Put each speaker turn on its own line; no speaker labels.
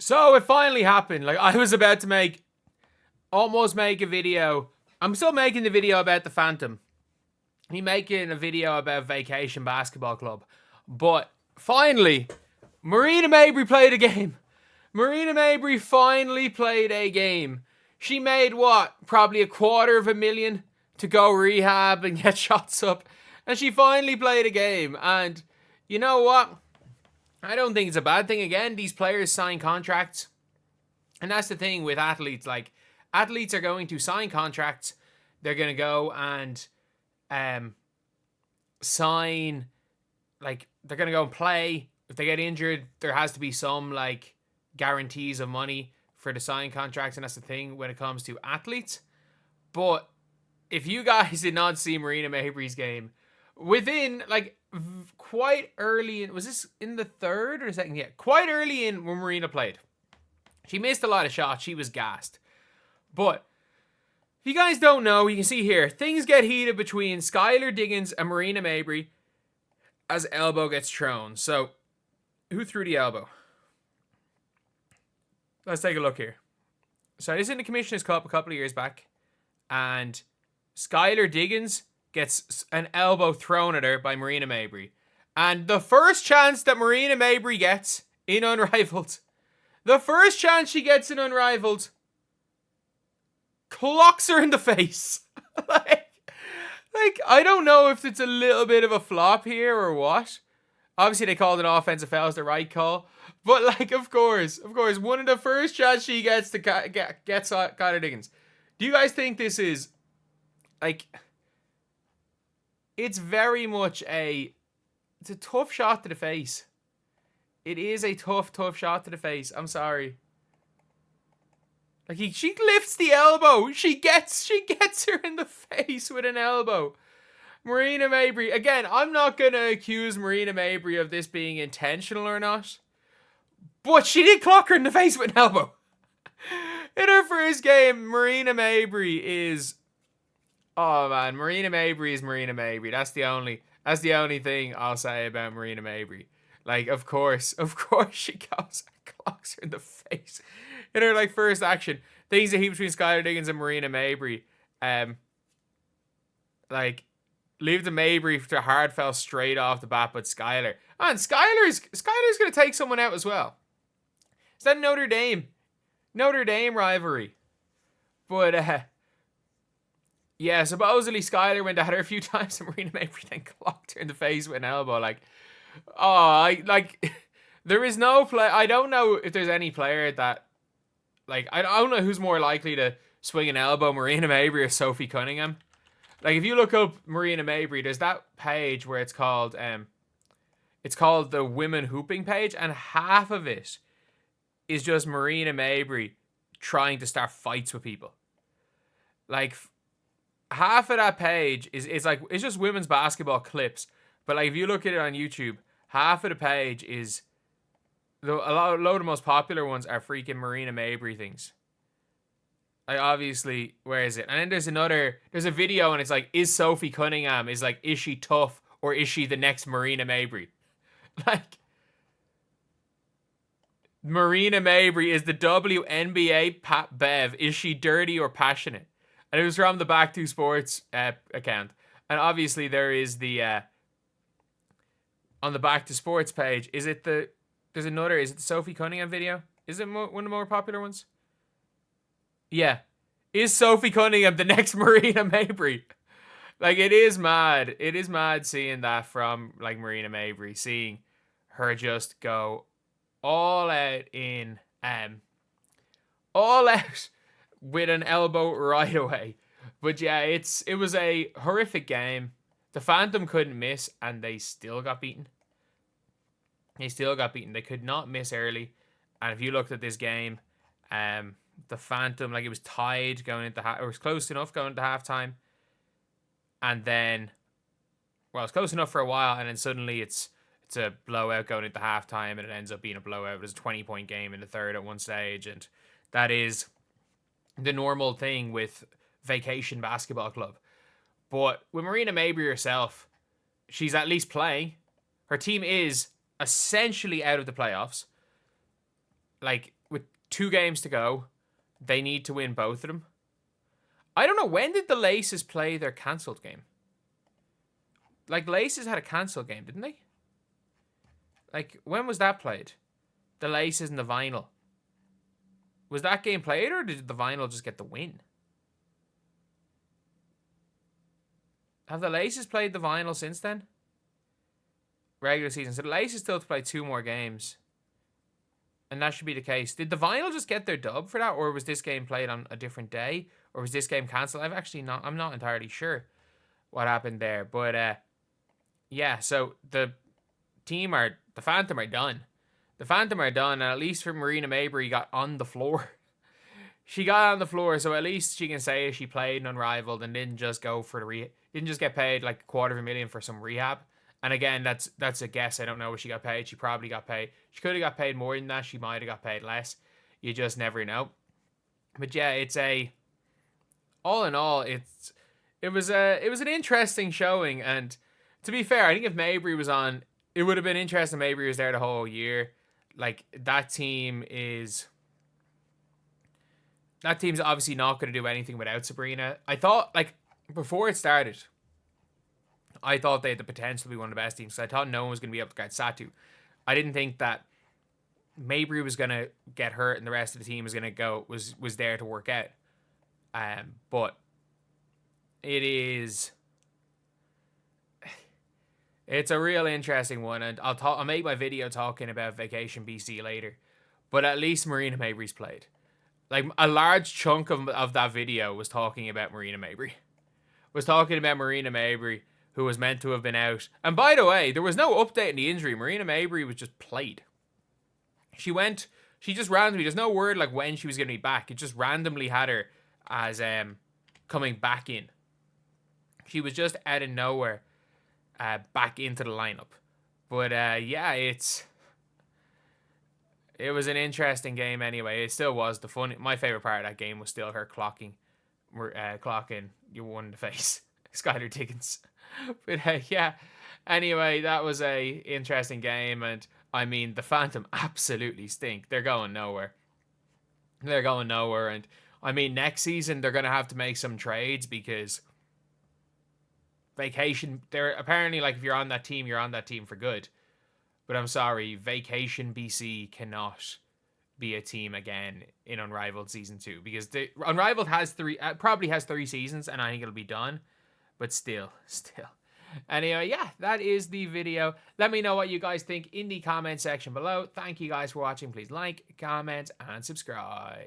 So it finally happened. Like, I was about to almost make a video. I'm still making the video about the Phantom. Me making a video about Vacation Basketball Club. But finally, Marina Mabrey played a game. Marina Mabrey finally played a game. She made what? Probably $250,000 to go rehab and get shots up. And she finally played a game. And you know what? I don't think it's a bad thing. Again, these players sign contracts. And that's the thing with athletes. Like, athletes are going to sign contracts. They're going to go and sign, like, they're going to go and play. If they get injured, there has to be some, like, guarantees of money for the sign contracts. And that's the thing when it comes to athletes. But if you guys did not see Marina Mabrey's game, within, like, quite early in, was this in the third or second? Yeah, quite early in when Marina played. She missed a lot of shots. She was gassed. But if you guys don't know, you can see here, things get heated between Skylar Diggins and Marina Mabrey as elbow gets thrown. So, who threw the elbow? Let's take a look here. So, this is in the Commissioner's Cup a couple of years back. And Skylar Diggins gets an elbow thrown at her by Marina Mabrey. And the first chance that Marina Mabrey gets in Unrivaled, the first chance she gets in Unrivaled, clocks her in the face. like, I don't know if it's a little bit of a flop here or what. Obviously, they called an offensive foul as the right call. But, like, of course, one of the first shots she gets to get Skylar Diggins. Do you guys think this is, like, it's very much it's a tough shot to the face. It is a tough shot to the face. I'm sorry. Like, she lifts the elbow. She gets her in the face with an elbow. Marina Mabrey. Again, I'm not going to accuse Marina Mabrey of this being intentional or not. But she did clock her in the face with an elbow. In her first game, Marina Mabrey is... Oh, man. Marina Mabrey is Marina Mabrey. That's the only thing I'll say about Marina Mabrey. Like, of course she goes and clocks her in the face in her, like, first action. Things that heat between Skylar Diggins and Marina Mabrey. Like, leave the Mabrey to hard fell straight off the bat, but Skylar. And Skylar's going to take someone out as well. Is that Notre Dame rivalry? But, yeah, supposedly Skylar went at her a few times and Marina Mabrey then clocked her in the face with an elbow. Like, there is no play. I don't know if there's any player that, like, I don't know who's more likely to swing an elbow, Marina Mabrey or Sophie Cunningham. Like, if you look up Marina Mabrey, there's that page where it's called the Women Hooping page, and half of it is just Marina Mabrey trying to start fights with people. Like, half of that page is it's just women's basketball clips. But, like, if you look at it on YouTube, half of the page is a load of the most popular ones are freaking Marina Mabrey things. Like, obviously, where is it? And then there's a video and it's like, is Sophie Cunningham, is she tough or is she the next Marina Mabrey? Like, Marina Mabrey is the WNBA Pat Bev. Is she dirty or passionate? And it was from the Back to Sports account. And obviously there is the, on the Back to Sports page, is it the Sophie Cunningham video? Is it one of the more popular ones? Yeah. Is Sophie Cunningham the next Marina Mabrey? Like, it is mad. It is mad seeing that from, like, Marina Mabrey. Seeing her just go all out with an elbow right away. But yeah, it was a horrific game. The Phantom couldn't miss, and they still got beaten. They could not miss early. And if you looked at this game, the Phantom, like, it was tied going into it was close enough going into halftime. And then, well, it's close enough for a while, and then suddenly it's a blowout going into halftime, and it ends up being a blowout. It was a 20-point game in the third at one stage, and that is the normal thing with Vacation Basketball Club. But with Marina Mabrey herself, she's at least playing. Her team is essentially out of the playoffs. Like, with 2 games to go, they need to win both of them. I don't know, when did the Laces play their cancelled game? Like, Laces had a cancelled game, didn't they? Like, when was that played? The Laces and the Vinyl. Was that game played, or did the Vinyl just get the win? Have the Laces played the Vinyl since then? Regular season. So the Laces still have to play 2 more games. And that should be the case. Did the Vinyl just get their dub for that? Or was this game played on a different day? Or was this game cancelled? I'm not entirely sure what happened there. But, yeah, so the Phantom are done. The Phantom are done, and at least for Marina Mabrey got on the floor. She got on the floor, so at least she can say she played in Unrivaled and didn't just go for didn't just get paid like $250,000 for some rehab. And again, that's a guess. I don't know what she got paid. She probably got paid. She could have got paid more than that. She might have got paid less. You just never know. But yeah, all in all, it was an interesting showing. And to be fair, I think if Mabrey was on, it would have been interesting. Mabrey was there the whole year. Like, that team's obviously not going to do anything without Breanna. I thought, like, before it started, I thought they had the potential to be one of the best teams. So I thought no one was going to be able to guard Satu. I didn't think that Mabrey was going to get hurt and the rest of the team was going to was there to work out. But it's a real interesting one, and I'll make my video talking about Vacation BC later. But at least Marina Mabrey's played. Like, a large chunk of that video was talking about Marina Mabrey. Who was meant to have been out. And by the way, there was no update in the injury. Marina Mabrey was just played. She just randomly, there's no word like when she was going to be back. It just randomly had her as coming back in. She was just out of nowhere back into the lineup. But yeah, it was an interesting game anyway. It still was. My favorite part of that game was still her clocking you won in the face. Skylar Diggins. But yeah, anyway, that was a interesting game, and I mean, the Phantom absolutely stink. They're going nowhere, and I mean, next season they're gonna have to make some trades because Vacation, they're apparently, like, if you're on that team, you're on that team for good. But I'm sorry, Vacation BC cannot be a team again in Unrivaled Season 2, because Unrivaled probably has 3 seasons, and I think it'll be done. But still. Anyway, yeah, that is the video. Let me know what you guys think in the comment section below. Thank you guys for watching. Please like, comment, and subscribe.